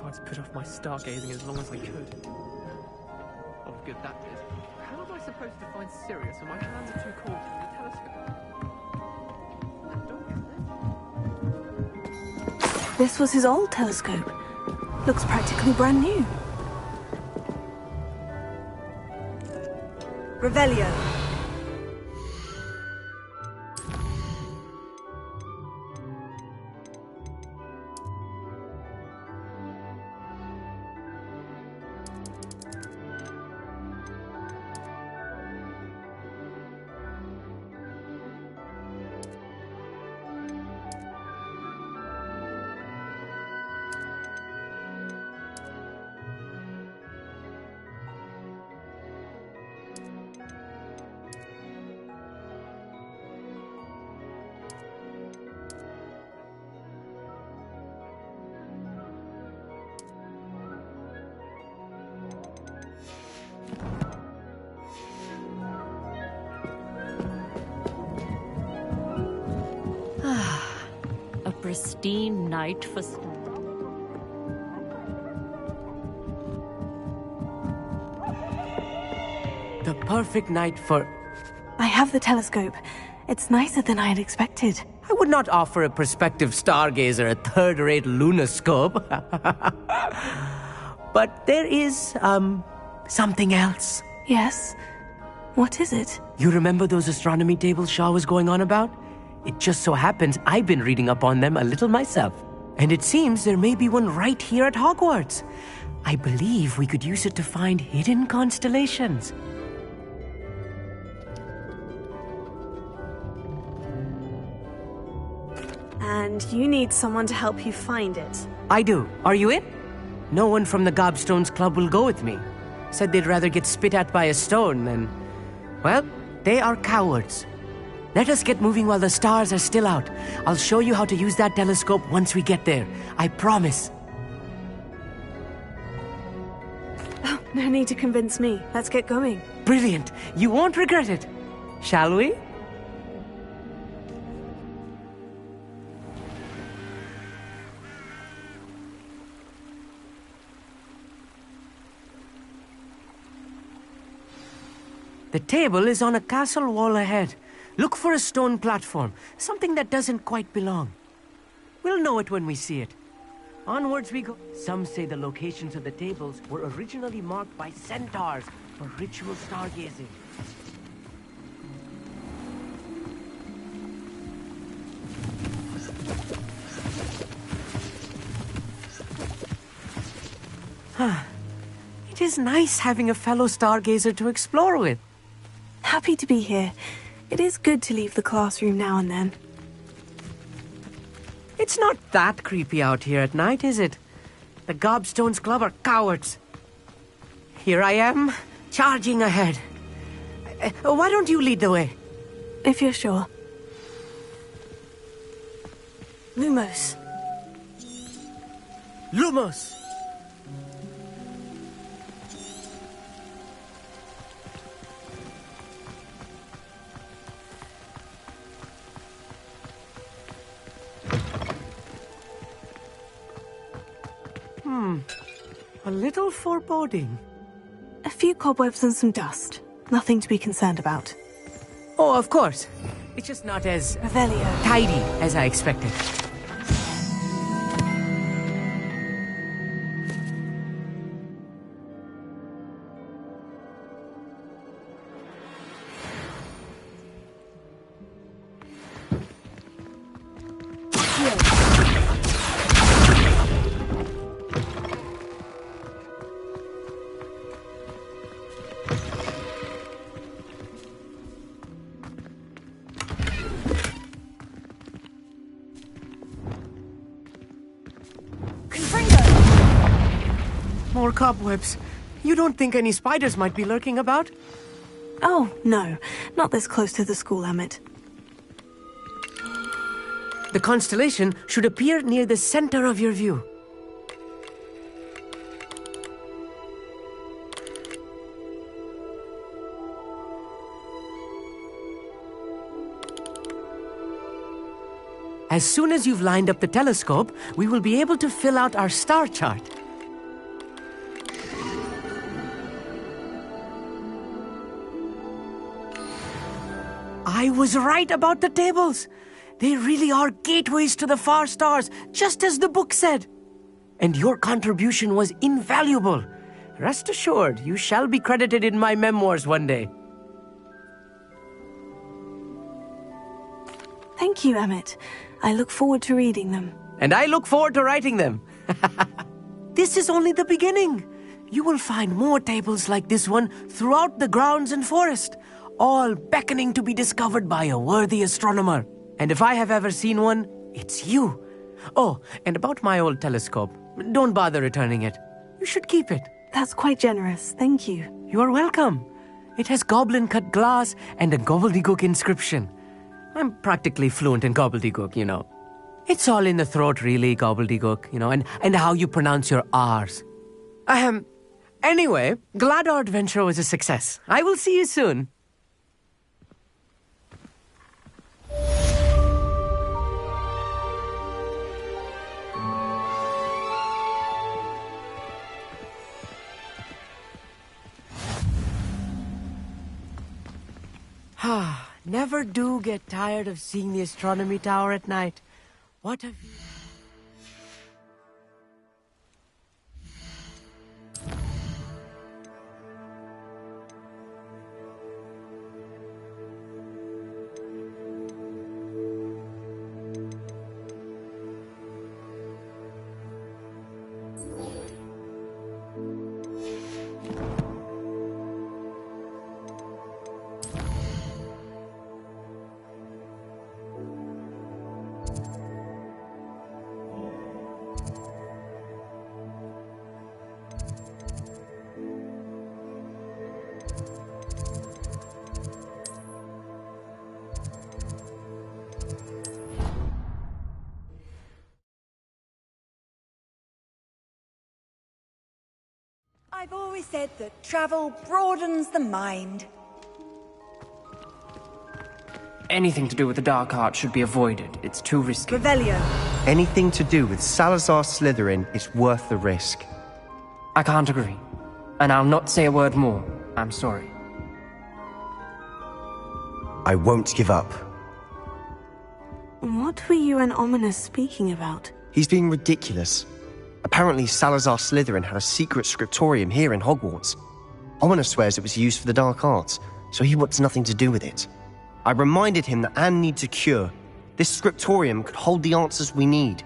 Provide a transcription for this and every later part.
tried to put off my stargazing as long as I could. Oh, good that did. How am I supposed to find Sirius when my hands are too cold to use a telescope? This was his old telescope. Looks practically brand new. Revelio. A pristine night for The perfect night for... I have the telescope. It's nicer than I had expected. I would not offer a prospective stargazer a third-rate lunoscope. But there is, something else. Yes? What is it? You remember those astronomy tables Shaw was going on about? It just so happens I've been reading up on them a little myself. And it seems there may be one right here at Hogwarts. I believe we could use it to find hidden constellations. And you need someone to help you find it. I do. Are you in? No one from the Gobstones Club will go with me. Said they'd rather get spit at by a stone than... Well, they are cowards. Let us get moving while the stars are still out. I'll show you how to use that telescope once we get there. I promise. Oh, no need to convince me. Let's get going. Brilliant. You won't regret it. Shall we? The table is on a castle wall ahead. Look for a stone platform, something that doesn't quite belong. We'll know it when we see it. Onwards we go. Some say the locations of the tables were originally marked by centaurs for ritual stargazing. It is nice having a fellow stargazer to explore with. Happy to be here. It is good to leave the classroom now and then. It's not that creepy out here at night, is it? The Gobstones Club are cowards. Here I am, charging ahead. Why don't you lead the way? If you're sure. Lumos. Lumos! A little foreboding. A few cobwebs and some dust. Nothing to be concerned about. Oh, of course. It's just not as Revelio. tidy as I expected. More cobwebs. You don't think any spiders might be lurking about? Oh, no. Not this close to the school, Emmett. The constellation should appear near the center of your view. As soon as you've lined up the telescope, we will be able to fill out our star chart. I was right about the tables. They really are gateways to the far stars, just as the book said. And your contribution was invaluable. Rest assured, you shall be credited in my memoirs one day. Thank you, Emmett. I look forward to reading them. And I look forward to writing them. This is only the beginning. You will find more tables like this one throughout the grounds and forest, all beckoning to be discovered by a worthy astronomer. And if I have ever seen one, it's you. Oh, and about my old telescope, don't bother returning it. You should keep it. That's quite generous. Thank you. You are welcome. It has goblin-cut glass and a gobbledygook inscription. I'm practically fluent in gobbledygook, you know. It's all in the throat, really, gobbledygook, you know, and how you pronounce your R's. Anyway, glad our adventure was a success. I will see you soon. Never do get tired of seeing the astronomy tower at night. What a view. I've always said that travel broadens the mind. Anything to do with the dark art should be avoided. It's too risky. Revelio. Anything to do with Salazar Slytherin is worth the risk. I can't agree. And I'll not say a word more. I'm sorry. I won't give up. What were you and Ominous speaking about? He's being ridiculous. Apparently, Salazar Slytherin had a secret scriptorium here in Hogwarts. Ominous swears it was used for the dark arts, so he wants nothing to do with it. I reminded him that Anne needs a cure. This scriptorium could hold the answers we need.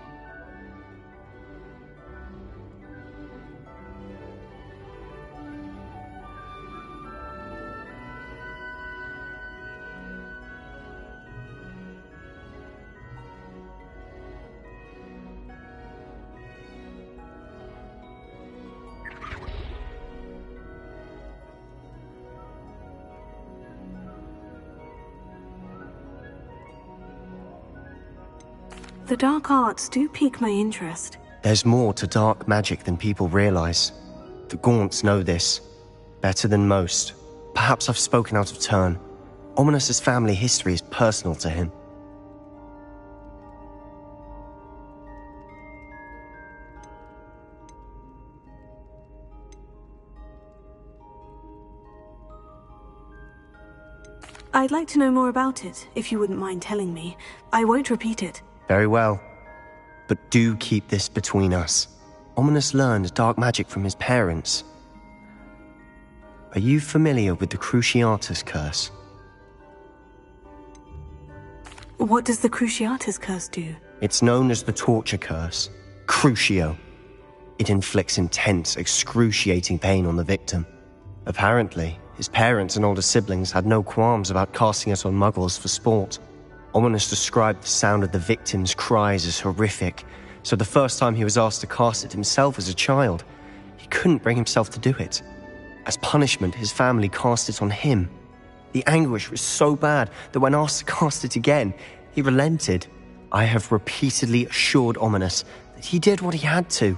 The dark arts do pique my interest. There's more to dark magic than people realize. The Gaunts know this. Better than most. Perhaps I've spoken out of turn. Ominous's family history is personal to him. I'd like to know more about it, if you wouldn't mind telling me. I won't repeat it. Very well. But do keep this between us. Ominous learned dark magic from his parents. Are you familiar with the Cruciatus Curse? What does the Cruciatus Curse do? It's known as the Torture Curse. Crucio. It inflicts intense, excruciating pain on the victim. Apparently, his parents and older siblings had no qualms about casting it on muggles for sport. Ominous described the sound of the victim's cries as horrific, so the first time he was asked to cast it himself as a child, he couldn't bring himself to do it. As punishment, his family cast it on him. The anguish was so bad that when asked to cast it again, he relented. I have repeatedly assured Ominous that he did what he had to,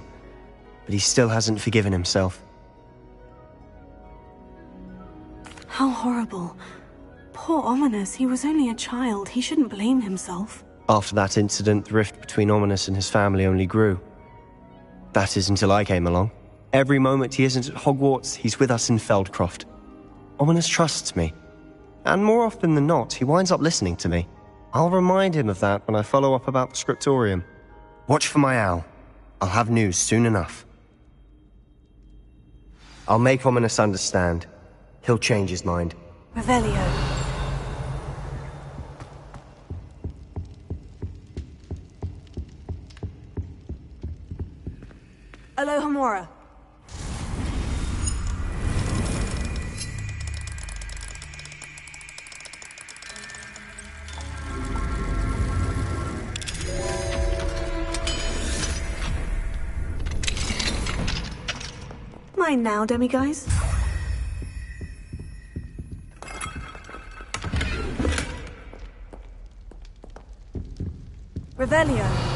but he still hasn't forgiven himself. How horrible. Poor Ominous, he was only a child. He shouldn't blame himself. After that incident, the rift between Ominous and his family only grew. That is until I came along. Every moment he isn't at Hogwarts, he's with us in Feldcroft. Ominous trusts me. And more often than not, he winds up listening to me. I'll remind him of that when I follow up about the scriptorium. Watch for my owl. I'll have news soon enough. I'll make Ominous understand. He'll change his mind. Revelio. Alohomora. Mine now, demiguise. Revelio.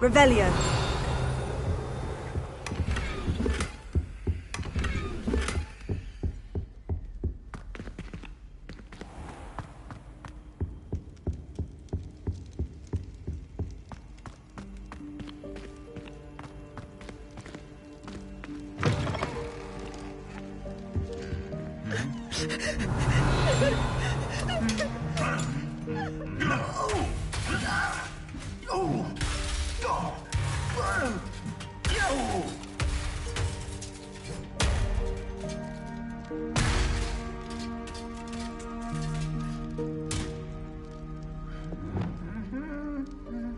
Revelio.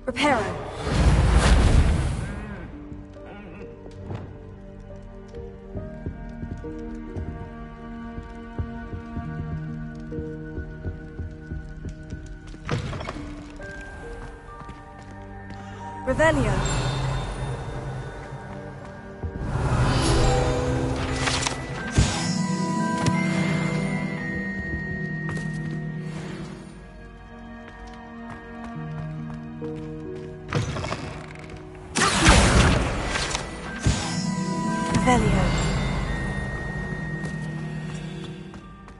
Reparo. Revelio. Revelio.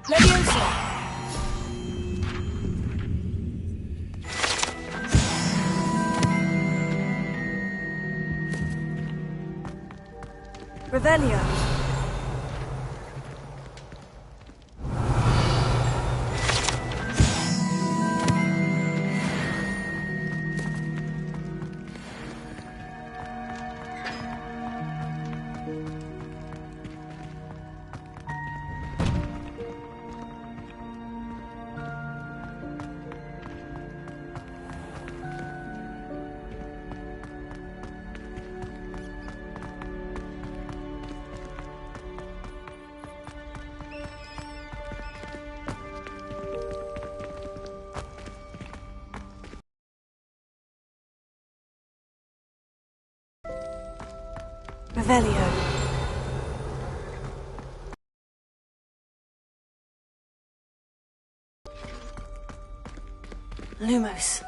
Leviosa. Revelio. Revelio. Lumos.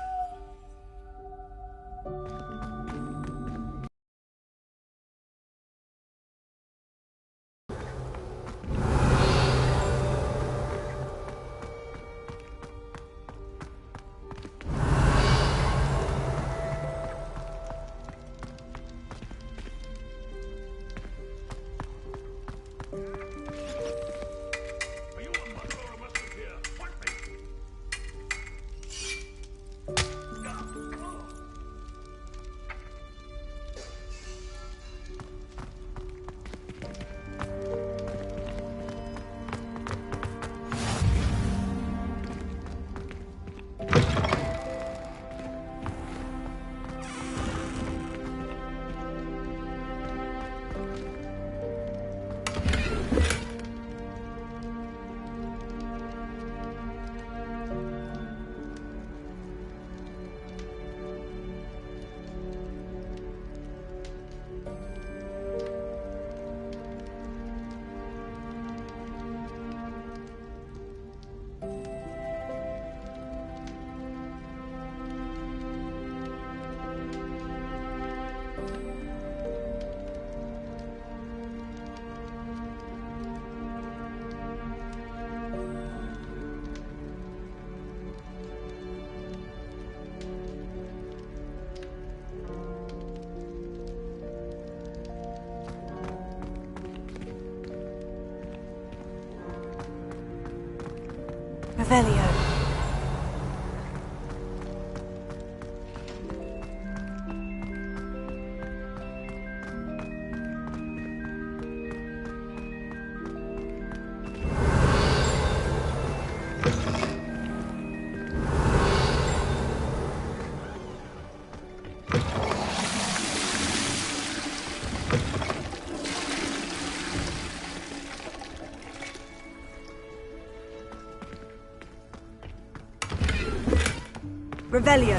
Revelio. Revelio.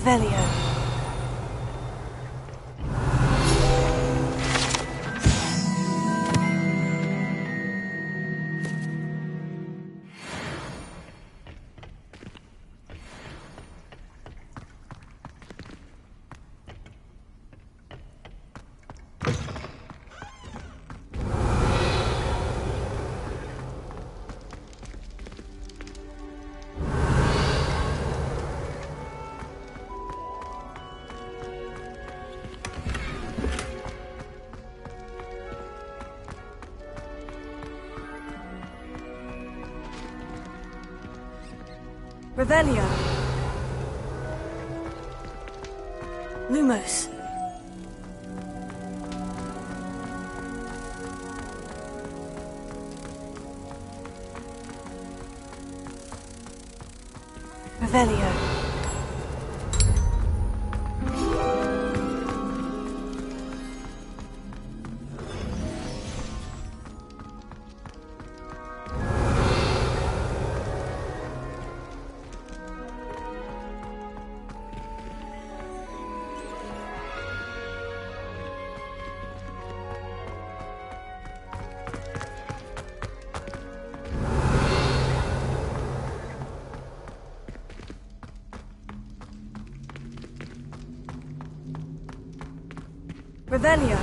Revelio. Revelio. Lumos. Revelio. Revelio.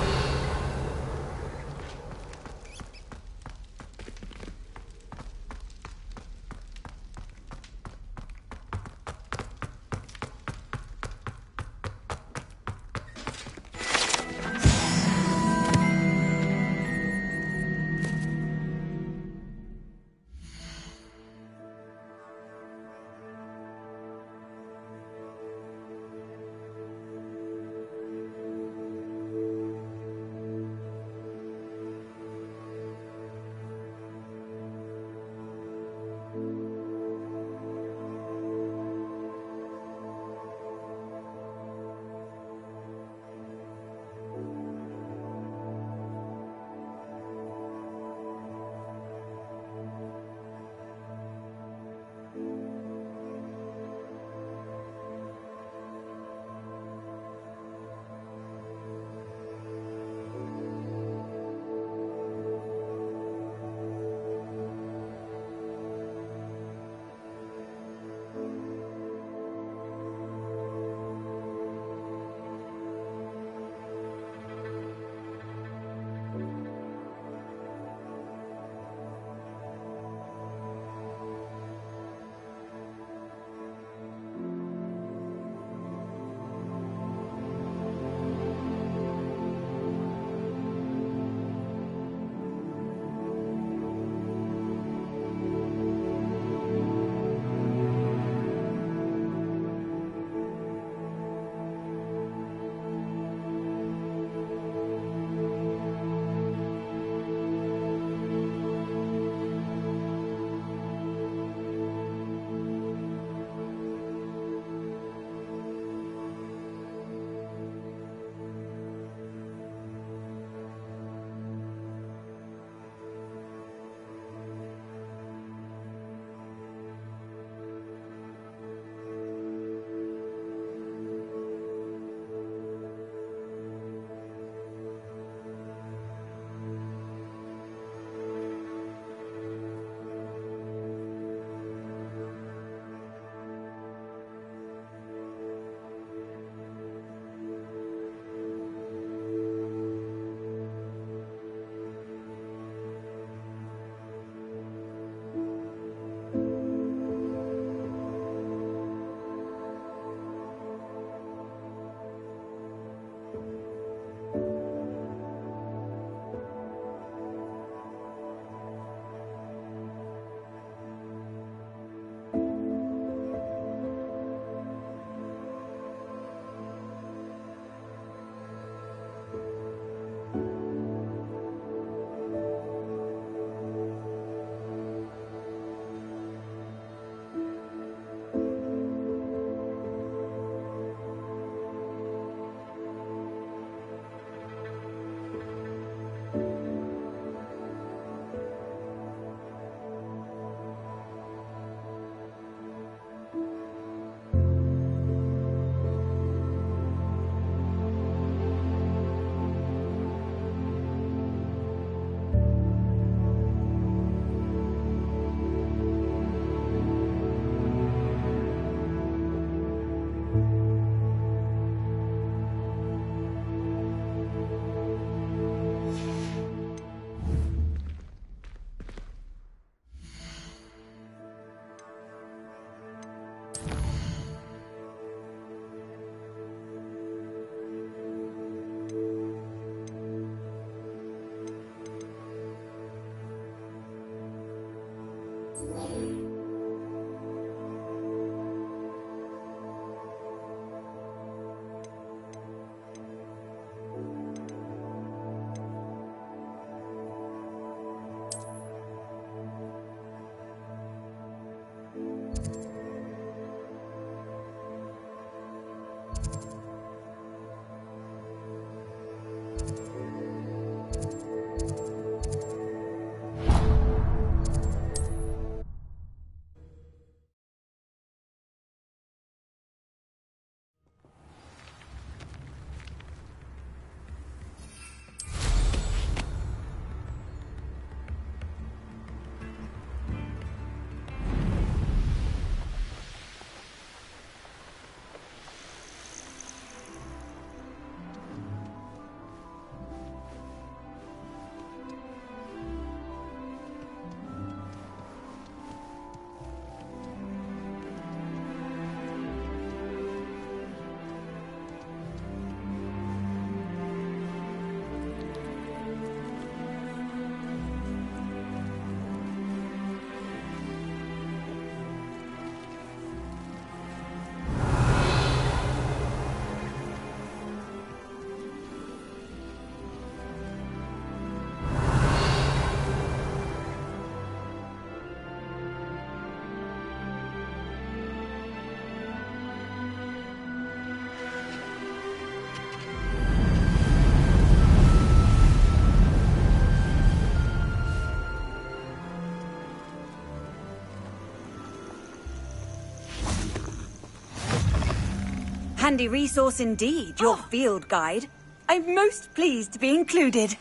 Handy resource indeed, your field guide. I'm most pleased to be included.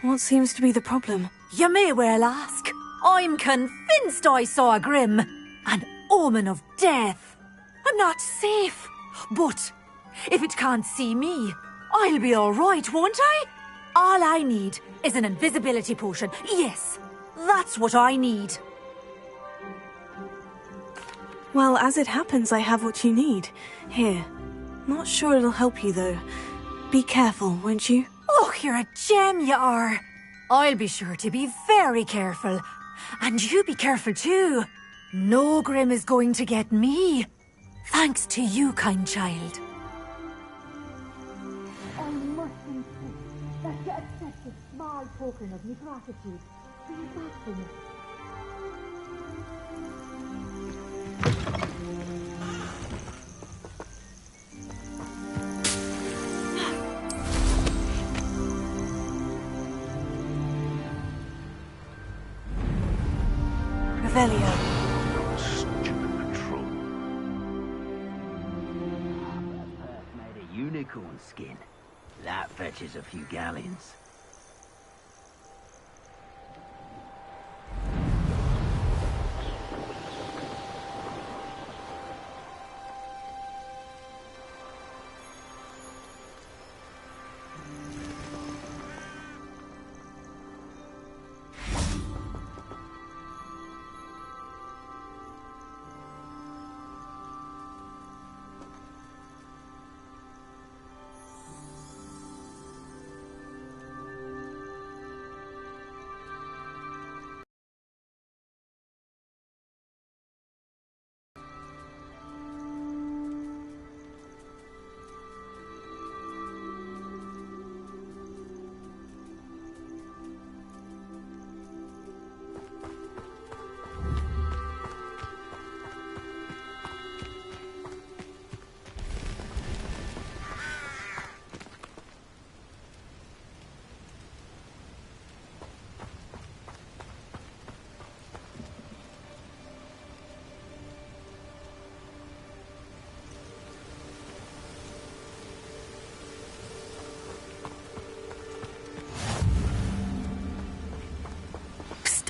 What seems to be the problem? You may well ask. I'm convinced I saw a Grim, an omen of death. I'm not safe, but if it can't see me, I'll be all right, won't I? All I need is an invisibility potion. Yes, that's what I need. Well, as it happens, I have what you need. Here. Not sure it'll help you, though. Be careful, won't you? Oh, you're a gem, you are. I'll be sure to be very careful. And you be careful too. No Grim is going to get me. Thanks to you, kind child. I must insist that you accept a small token of my gratitude for your thoughtfulness. Revelio. Stupid patrol. That made a unicorn skin. That fetches a few galleons.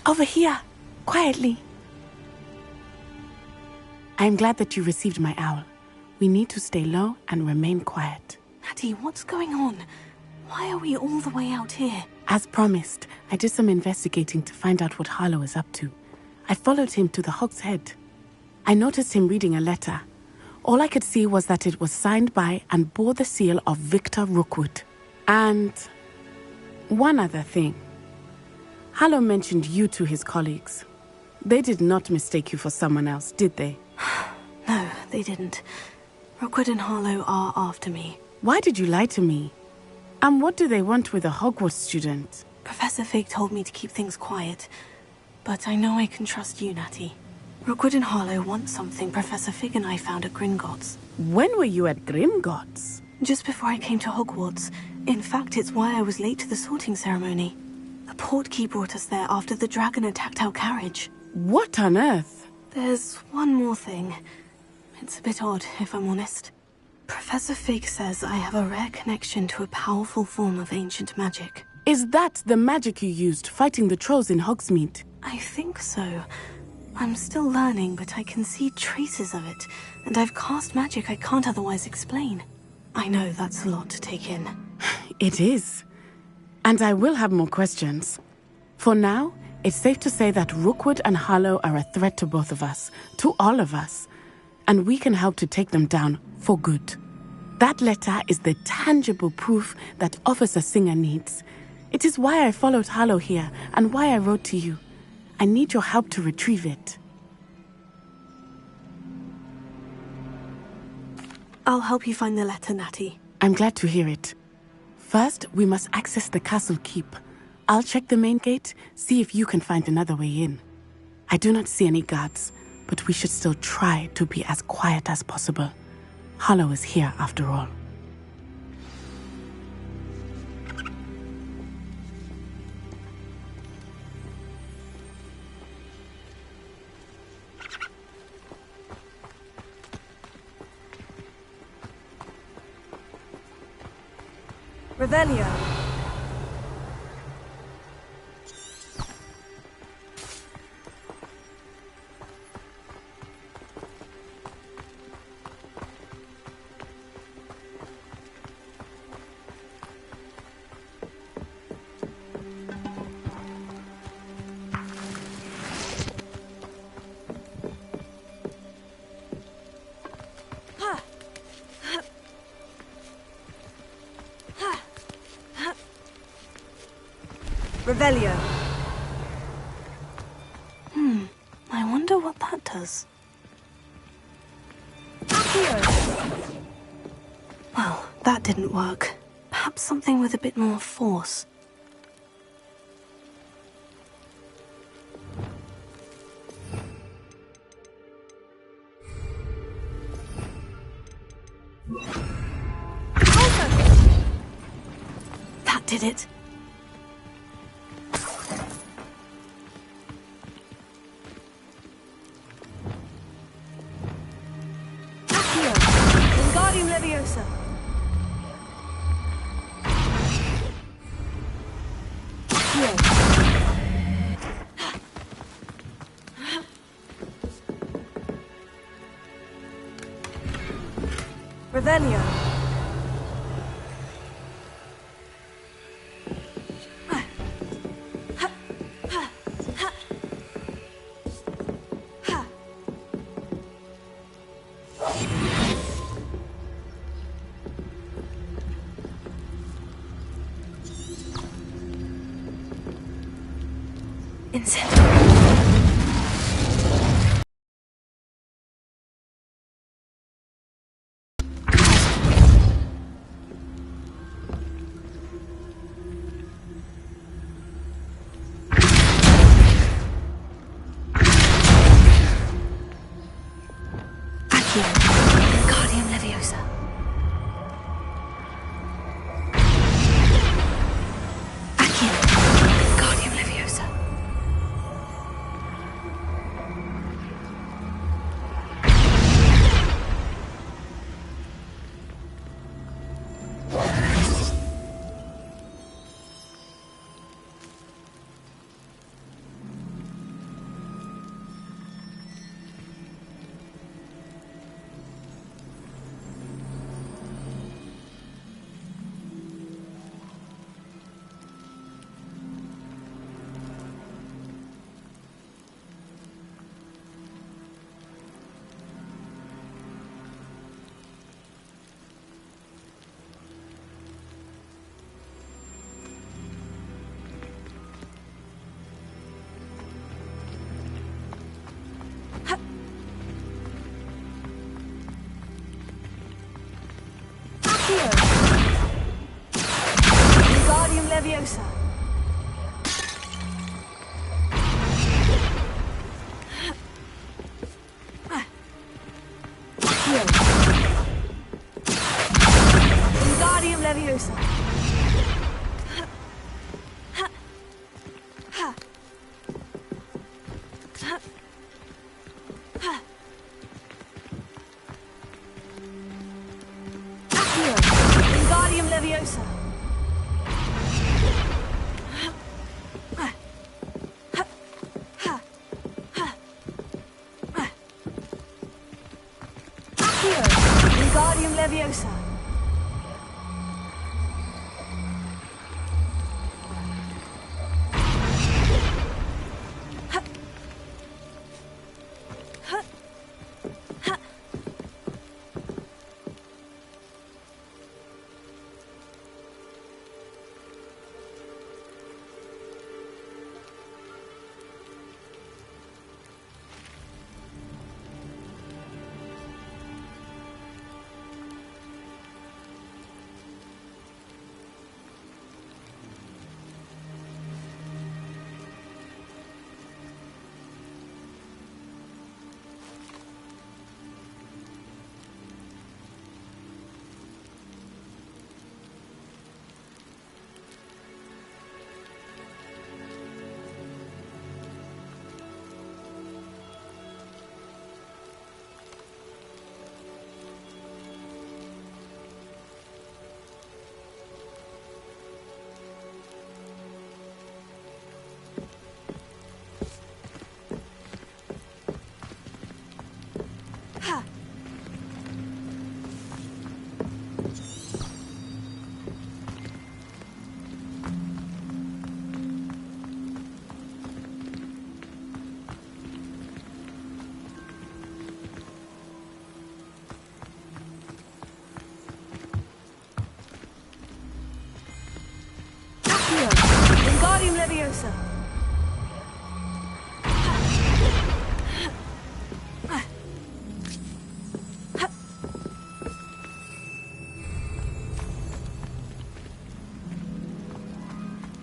Over here, quietly. I'm glad that you received my owl. We need to stay low and remain quiet. Natty, what's going on? Why are we all the way out here? As promised, I did some investigating to find out what Harlow is up to. I followed him to the Hog's Head. I noticed him reading a letter. All I could see was that it was signed by and bore the seal of Victor Rookwood. And one other thing. Harlow mentioned you to his colleagues. They did not mistake you for someone else, did they? No, they didn't. Rookwood and Harlow are after me. Why did you lie to me? And what do they want with a Hogwarts student? Professor Fig told me to keep things quiet. But I know I can trust you, Natty. Rookwood and Harlow want something Professor Fig and I found at Gringotts. When were you at Gringotts? Just before I came to Hogwarts. In fact, it's why I was late to the sorting ceremony. The portkey brought us there after the dragon attacked our carriage. What on earth? There's one more thing. It's a bit odd, if I'm honest. Professor Fig says I have a rare connection to a powerful form of ancient magic. Is that the magic you used fighting the trolls in Hogsmeade? I think so. I'm still learning, but I can see traces of it, and I've cast magic I can't otherwise explain. I know that's a lot to take in. It is. And I will have more questions. For now, it's safe to say that Rookwood and Harlow are a threat to both of us, to all of us. And we can help to take them down for good. That letter is the tangible proof that Officer Singer needs. It is why I followed Harlow here and why I wrote to you. I need your help to retrieve it. I'll help you find the letter, Natty. I'm glad to hear it. First, we must access the castle keep. I'll check the main gate, see if you can find another way in. I do not see any guards, but we should still try to be as quiet as possible. Harlow is here after all. Revelio. Revelio. I wonder what that does. Well, that didn't work. Perhaps something with a bit more force. That did it. Wingardium Leviosa. Revelio. Wingardium Leviosa. Accio. Wingardium Leviosa. Wingardium Leviosa. Wingardium Leviosa. Wingardium Leviosa. Wingardium Leviosa.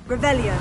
Revelio.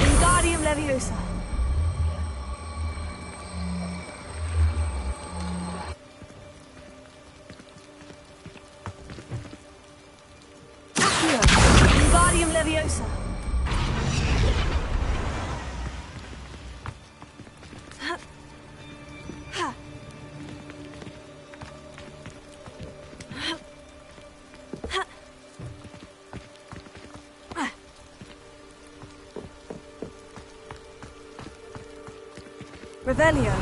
Wingardium Leviosa. Wingardium Leviosa. Revelio.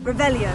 Revelio.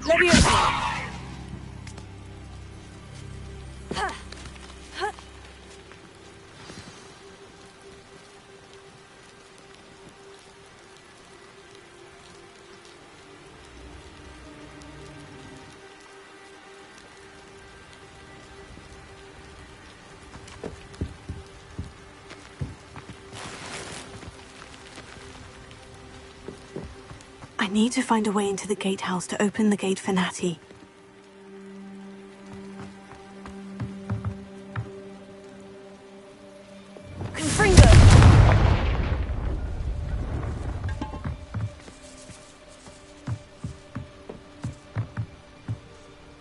Leviosa. I need to find a way into the gatehouse to open the gate for Natty. Confringo.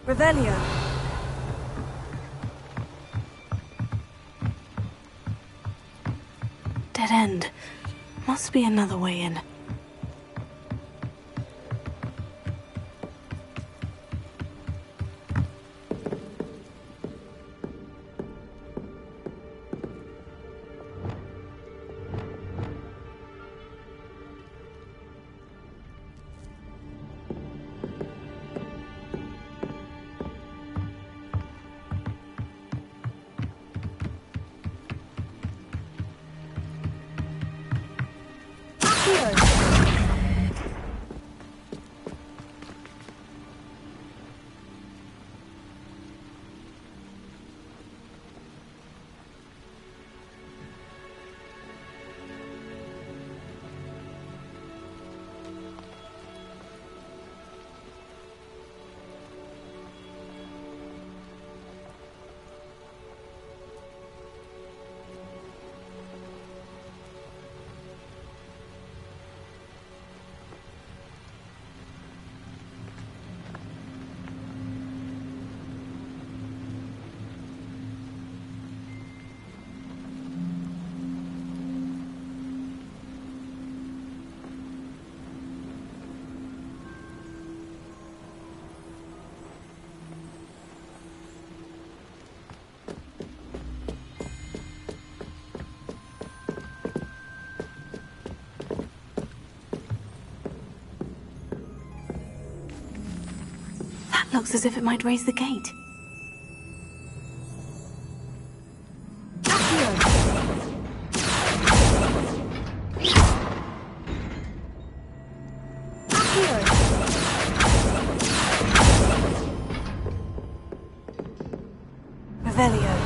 Revelio. dead end. Must be another way in. Looks as if it might raise the gate. Revelio.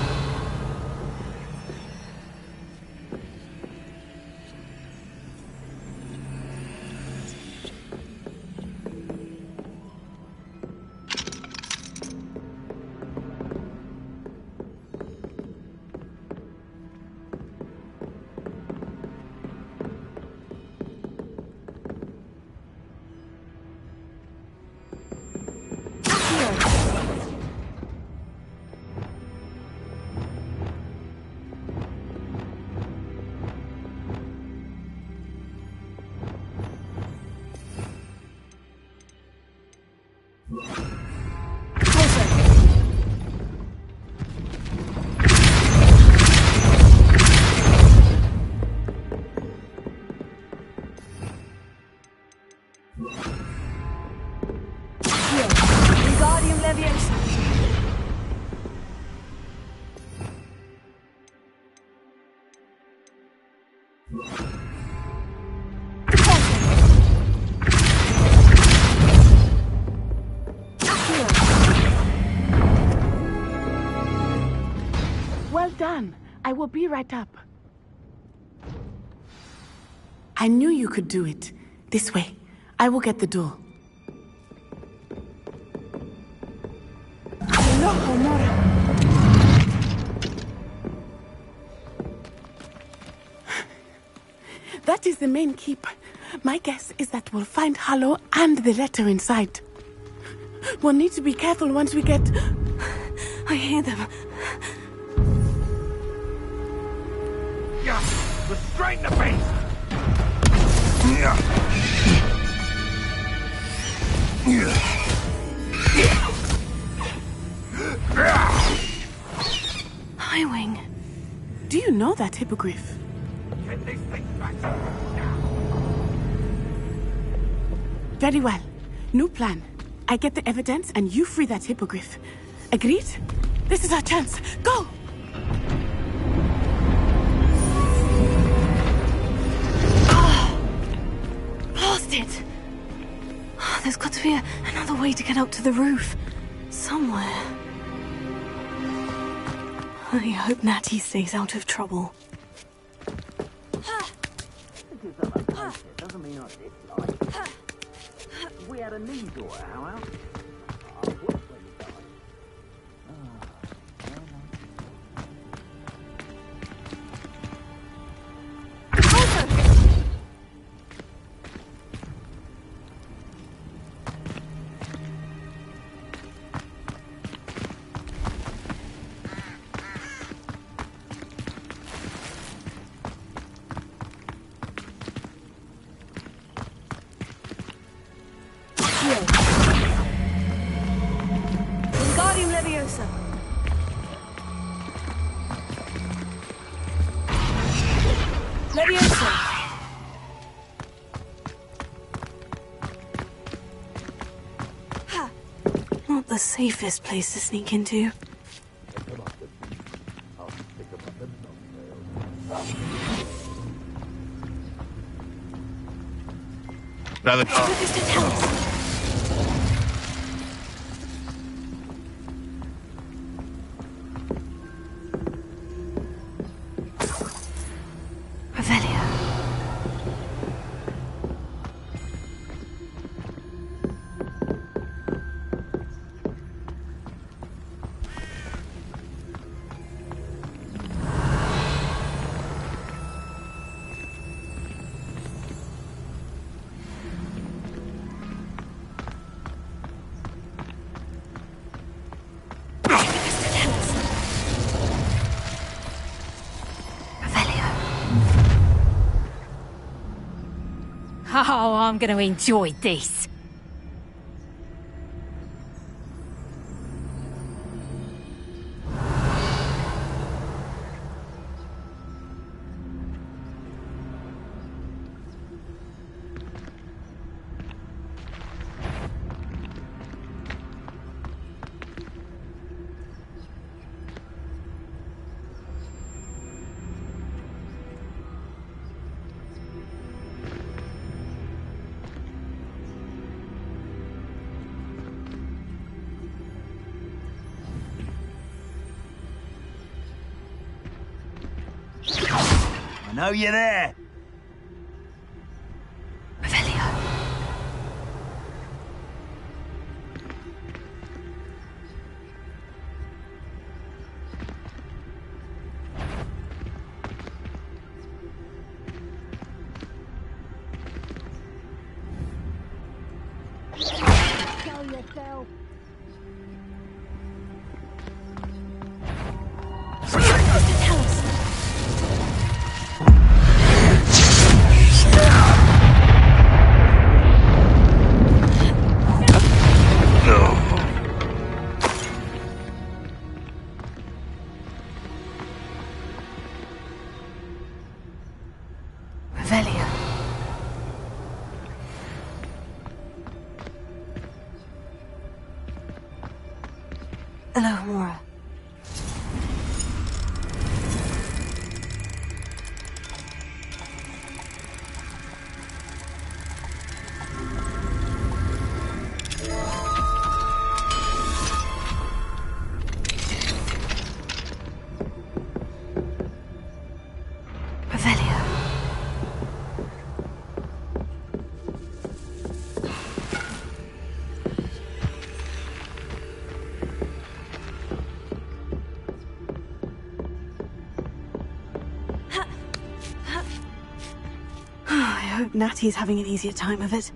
Well done. I will be right up. I knew you could do it. This way. I will get the door. Loco, Mora. That is the main keep. My guess is that we'll find Hallow and the letter inside. We'll need to be careful once we get... I hear them. Restrain the beast! Highwing. Do you know that hippogriff? Get these things back. Very well. New plan. I get the evidence and you free that hippogriff. Agreed? This is our chance. Go! Lost it! There's got to be another way to get up to the roof. Somewhere. I hope Natty stays out of trouble. Doesn't mean I dislike. If we had a knee door, how else? Accio. Wingardium Leviosa. Leviosa. Not the safest place to sneak into. Another. What is to tell us? Revelio. Oh, I'm going to enjoy this. I know you're there. Revelio. Show yourself. What is to tell us? Revelio. Alohomora. Revelio. I hope Natty's having an easier time of it.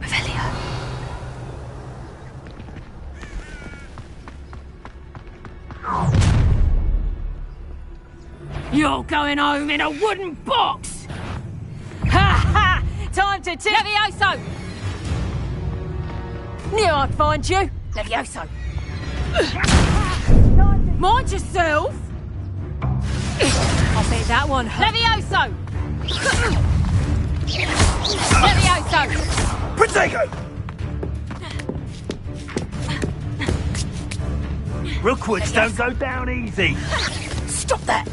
Revelio. You're going home in a wooden box! Ha ha! Time to Levioso! Knew I'd find you! Levioso! Mind yourself! I'll bet that one hurt. Levioso! Levioso! Protego! Rookwoods don't go down easy. Stop that!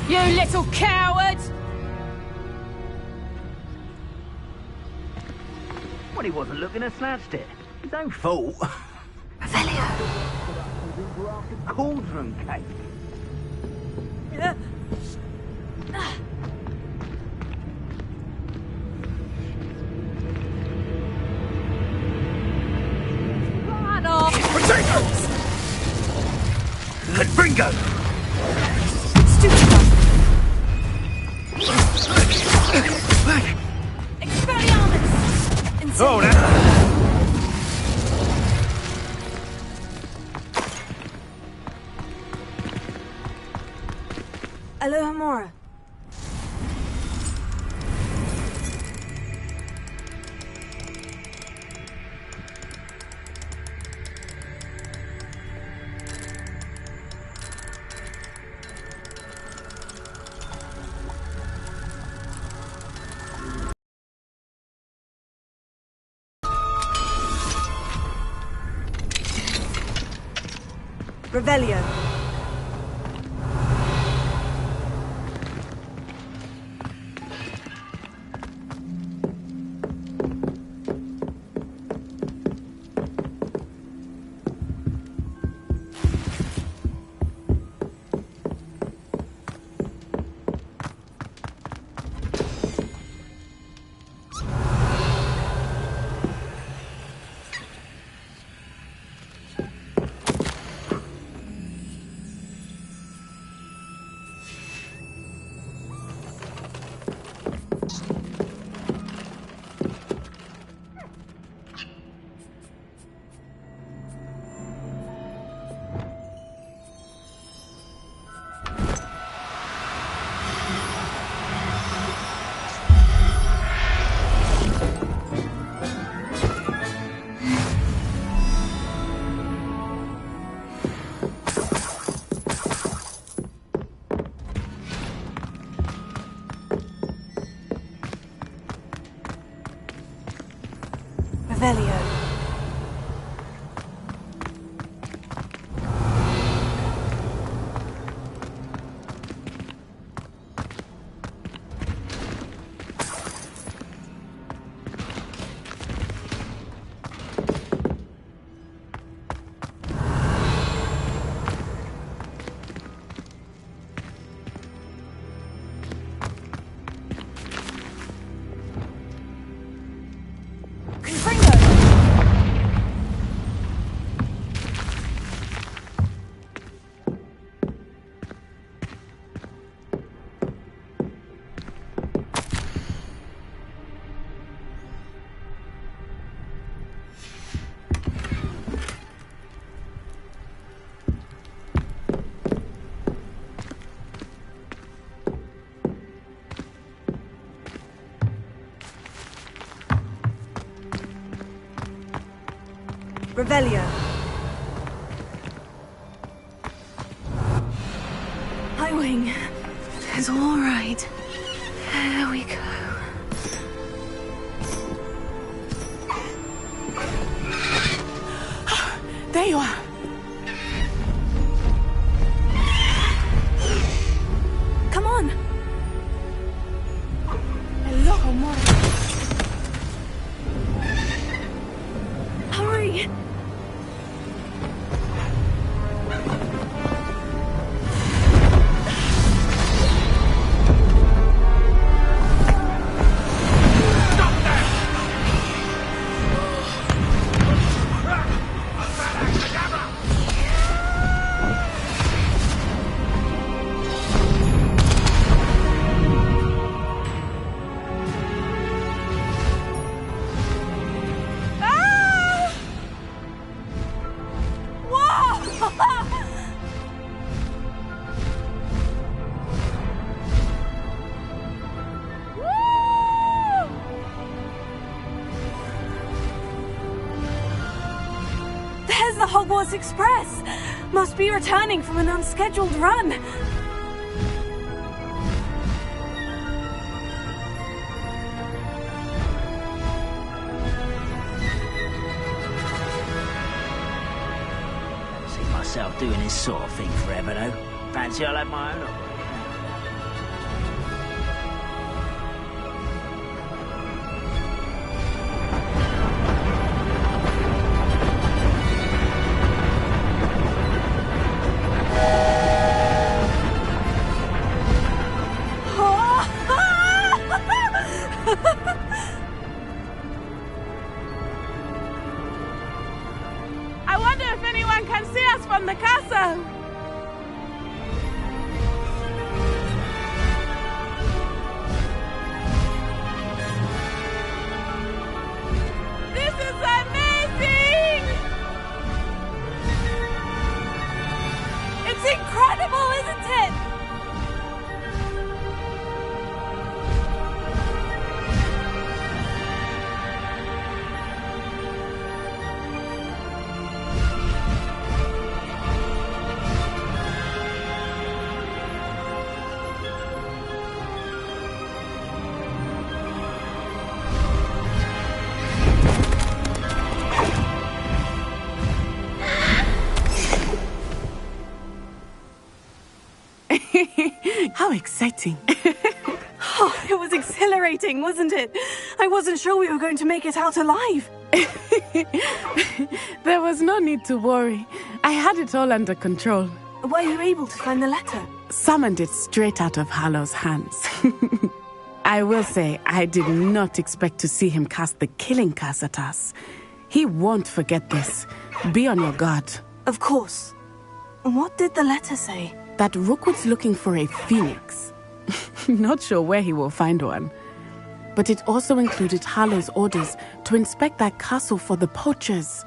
You little coward! Well, he wasn't looking to snatched it. His own fault. Revelio. Cauldron cake. Run off! Potatoes! Confringo! Stupid one. Oh, Aloha Mora. Revelio. Revelio. Revelio. High Wing. It's all right. There we go. There you are. Come on. Hello, Mora. Hurry. There's the Hogwarts Express! Must be returning from an unscheduled run. See myself doing this sort of thing forever, though. Fancy I'll have my own operation. I wonder if anyone can see us from the castle. How exciting. Oh, it was exhilarating, wasn't it? I wasn't sure we were going to make it out alive. There was no need to worry. I had it all under control. Were you able to find the letter? Summoned it straight out of Hallow's hands. I will say, I did not expect to see him cast the killing curse at us. He won't forget this. Be on your guard. Of course. What did the letter say? That Rookwood's looking for a phoenix. Not sure where he will find one. But it also included Hallow's orders to inspect that castle for the poachers.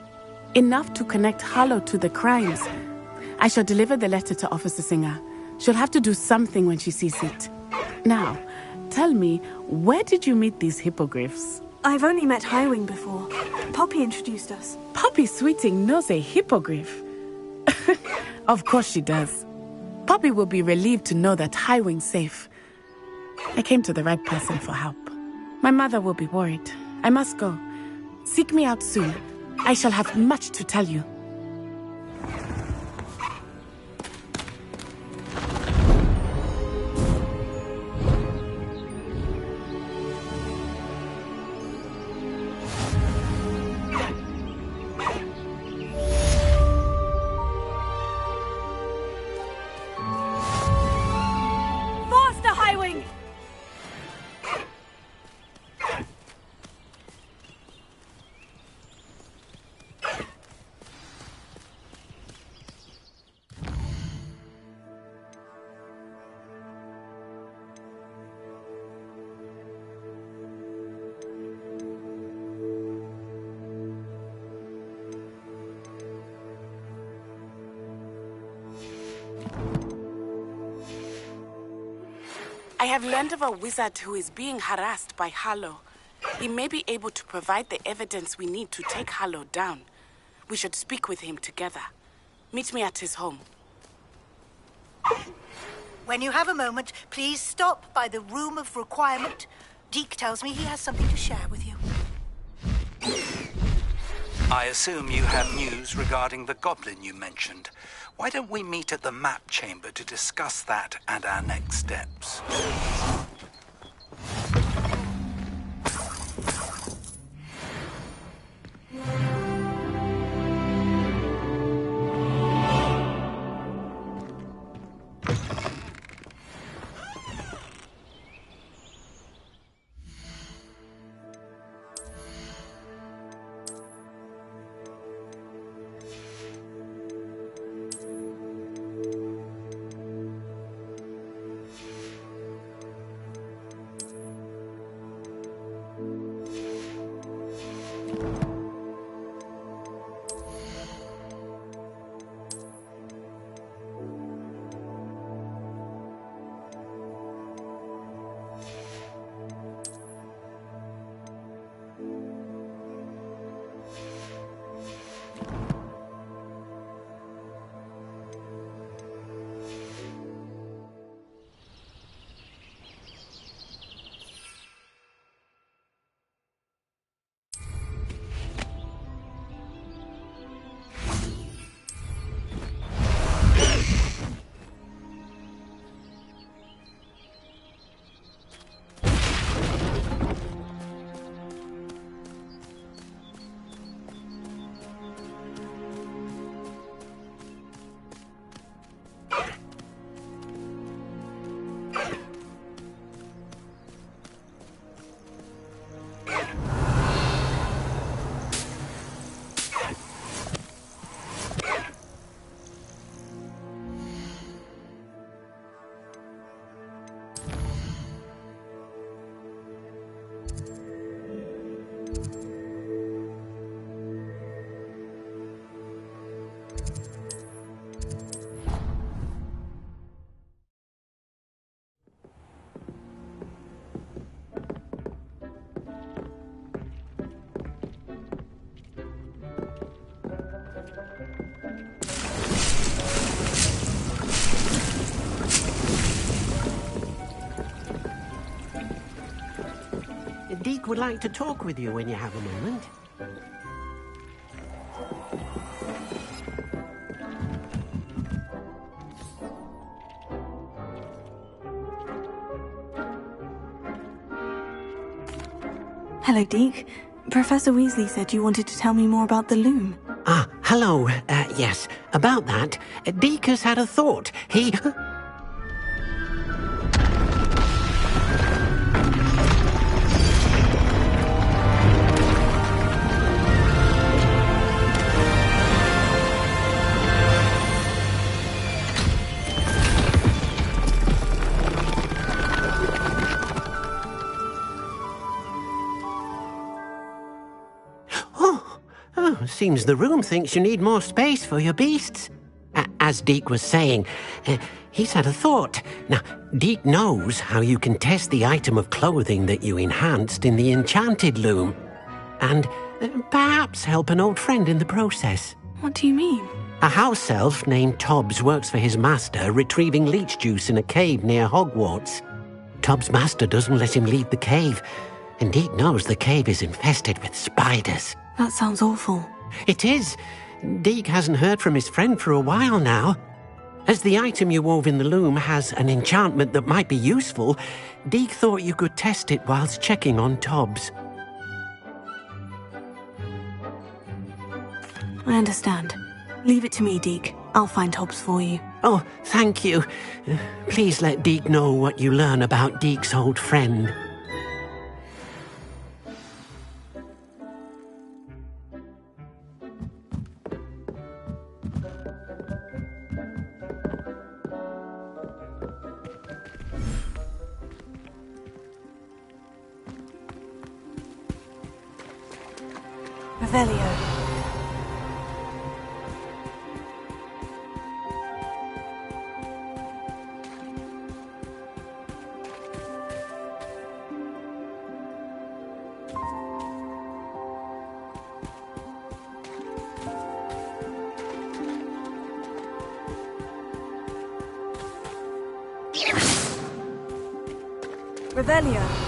Enough to connect Hallow to the crimes. I shall deliver the letter to Officer Singer. She'll have to do something when she sees it. Now, tell me, where did you meet these hippogriffs? I've only met Highwing before. Poppy introduced us. Poppy Sweeting knows a hippogriff. Of course she does. Poppy will be relieved to know that Highwing's safe. I came to the right person for help. My mother will be worried. I must go. Seek me out soon. I shall have much to tell you. I have learned of a wizard who is being harassed by Hallow. He may be able to provide the evidence we need to take Hallow down. We should speak with him together. Meet me at his home. When you have a moment, please stop by the Room of Requirement. Deke tells me he has something to share with you. I assume you have news regarding the goblin you mentioned. Why don't we meet at the map chamber to discuss that and our next steps? Deke would like to talk with you when you have a moment. Hello, Deke. Professor Weasley said you wanted to tell me more about the loom. Ah, hello. Yes, about that. Deke has had a thought. He... Seems the room thinks you need more space for your beasts. As Deke was saying, he's had a thought. Now, Deke knows how you can test the item of clothing that you enhanced in the enchanted loom. And perhaps help an old friend in the process. What do you mean? A house elf named Tobbs works for his master, retrieving leech juice in a cave near Hogwarts. Tobbs' master doesn't let him leave the cave, and Deke knows the cave is infested with spiders. That sounds awful. It is. Deke hasn't heard from his friend for a while now. As the item you wove in the loom has an enchantment that might be useful, Deke thought you could test it whilst checking on Tobbs. I understand. Leave it to me, Deke. I'll find Tobbs for you. Oh, thank you. Please let Deke know what you learn about Deke's old friend. Revelio. Revelio.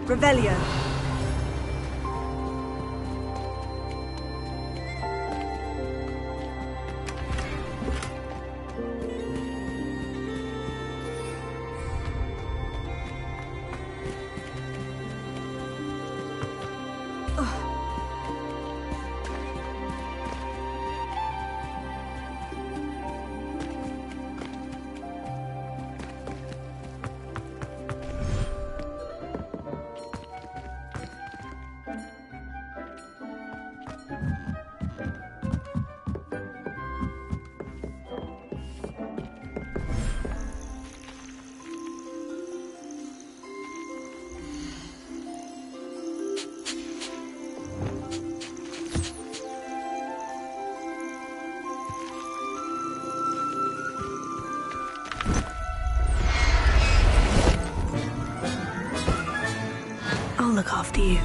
Revelio. I'll look after you.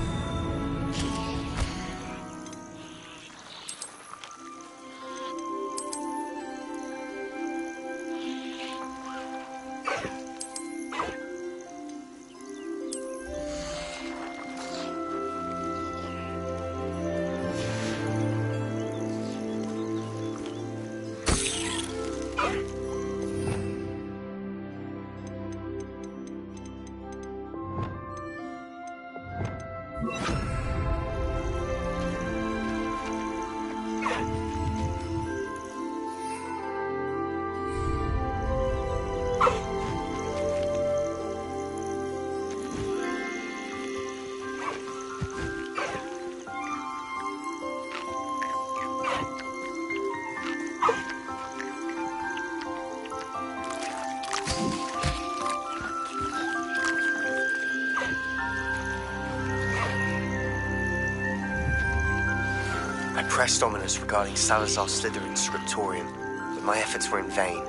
I pressed Ominous regarding Salazar Slytherin's scriptorium, but my efforts were in vain.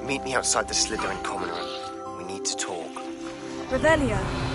Meet me outside the Slytherin common room. We need to talk. Revelio.